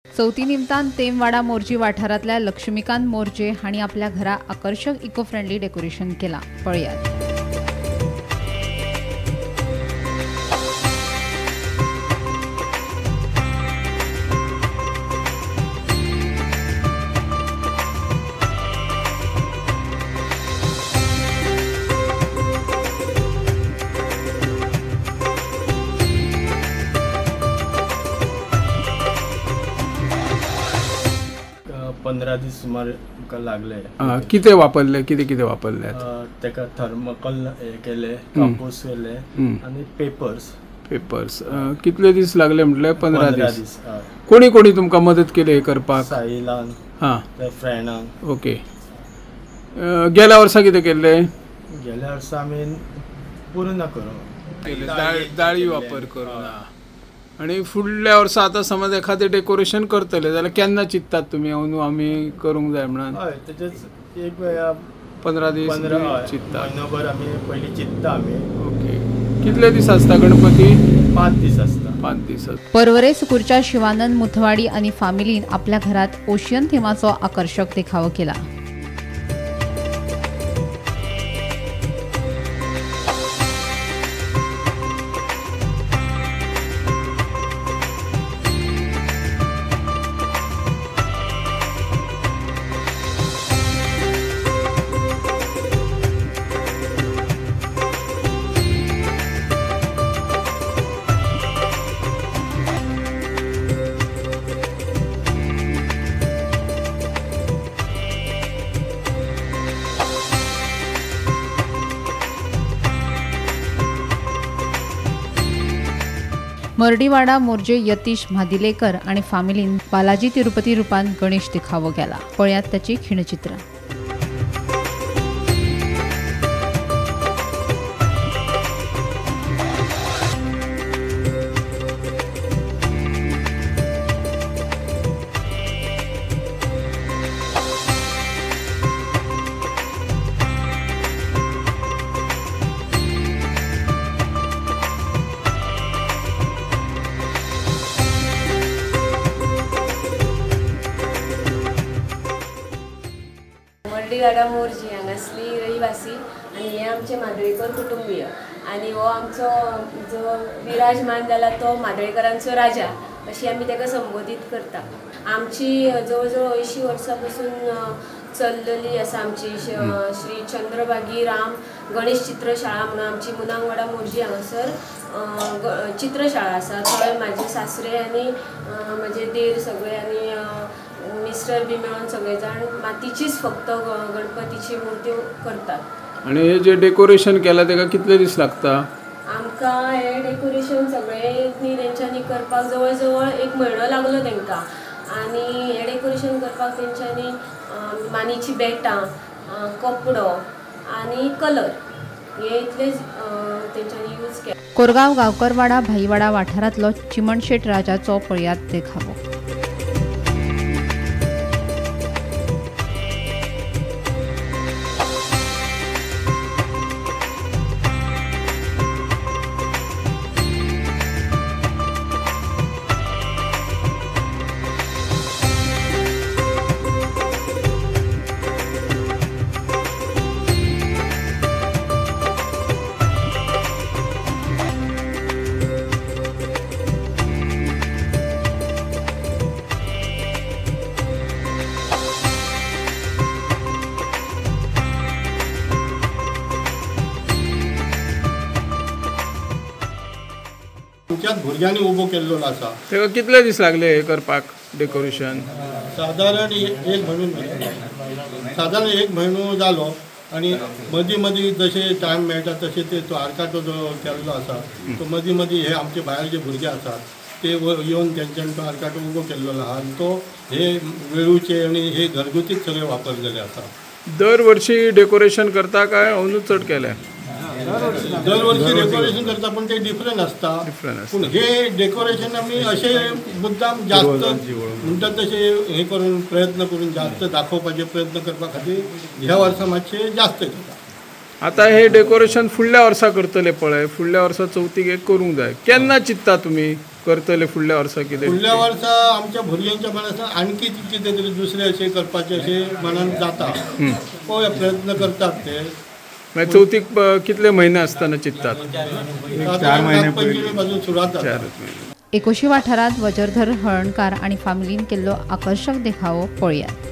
चौथी निमतान तेमवाडा मोर्जी वाठारातल्या लक्ष्मीकांत मोर्जे हांणी आपल्या घरा आकर्षक इको फ्रेंडली डेकोरेशन केला. पळयात. पंधरा दीस सुमार लागले. कितें वापरले कितें वापरले? तेका थर्मोकॉल हे केले, कापूस केले आणि पेपर्स. कितले दीस लागले म्हटले? 15 दीस. कोणी तुमकां मदत केली हे करपाक? साहिलान, फ्रेंडान. ओके. गेल्या वर्सा कितें केल्ले? गेल्या वर्सा आमी पूर्ण करून दाळी वापर करून. आणि फुडल्या वर्सा आता समज एखादें डेकोरेशन करतले जाल्यार केन्ना चिंततात तुमी आमी करूंक जाय म्हणून? हय, तेजेच एक वेळा 15 दीस चिंततात. म्हयनोभर आमी पयलीं चिंतता आमी. ओके. कितले दीस आसता गणपती? 5 दीस आसता. 5 दीस. परवरे सुकूरच्या शिवानंद मुथवाडी आणि फॅमिलीन आपल्या घरात ओशियन थीमाचो आकर्षक देखावो केला. मर्डीवाडा मोर्जे यतीश म्हादिलेकर आणि फॅमिलीन बालाजी तिरुपती रूपान गणेश देखावो केला. पळयात त्याची खिणचित्रां. मर्डीवाडा मोर्जी हांगासली रहिवासी आणि हे आमचे मादळेकर कुटुंबीय आणि हो आमचो जो विराजमान जाला तो मादळेकरांचो राजा अशी आमी ताका संबोधीत करता. आमची जवळ जवळ 80 वर्सां पासून चललेली आसा आमची श्री चंद्रभागी राम गणेश चित्रशाळा म्हणून आमची मुनांगवाडा मोर्जी हांगासर चित्रशाळा आसा. थंय म्हाजे सासरे आनी म्हाजे देर सगळे आनी मिस्टर बी मेळून सगळे जाण मातीचीच फक्त गणपतीची मुर्ती करतात. आणि हे जे डेकोरेशन केला तेका कितले दीस लागता? आमकां हे डेकोरेशन सगळे तेंच्यांनी करपाक जवळ जवळ 1 म्हयनो लागलो तेंकां. आणि हे डेकोरेशन करपाक तेंच्यांनी मानीची बेटां, कपडो आणि कलर हे इतलेच तेंच्यांनी यूज केले. कोरगाव गावकरवाडा भाईवाडा वाठारांतलो चिमणशेट राजाचो पळयात देखावो. आमच्याच भुरग्यांनी उबो केल्लो आसा. तेका कितले दीस लागले हे करपाक डेकोरेशन? साधारण एक म्हयनो जालो. आणि मदीं जशे टायम मेळटा तशे ते तो आरकाटो जो केल्लो आसा तो मदीं हे आमचे भायर जे भुरगे आसात ते येवन तेंच्यांनी तो आरकाटो उबो केल्लो आहा आनी तो हे वेळूचे आनी हे घरगुतीच सगळे वापरलेले आसा. दर वर्षी डेकोरेशन करता काय अंदूच चड केले? दरवर्षी डेकोरेशन करता पण ते डिफरंट आसता. पूण हे डेकोरेशन आमी अशे मुद्दाम जास्त म्हणटात तशे हे करून प्रयत्न करून जास्त दाखोवपाचे प्रयत्न करपा खातीर ह्या वर्सा मातशे जास्त केला. आता हे डेकोरेशन फुडल्या वर्सा करतले पळय, फुडल्या वर्सा चवथीक एक करूंक जाय. केन्ना चिंतता तुमी करतले फुडल्या वर्सा कितें फुडल्या वर्सा आमच्या भुरग्यांच्या मनात आणखी कितें तरी दुसरें अशें करपाचें अशें मनान जाता. पळोवया प्रयत्न करतात ते. मागीर चवथीक कितले म्हयने आसतना चिंततात? 4 महिने पासून सुरवात जाता. 4 महिने. एकोशी वाठारात वजरधर हळणकार आणि फामिलीन केल्लो आकर्षक देखावो पळयात.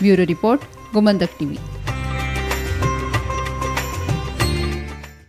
Bureau report Gomantak TV.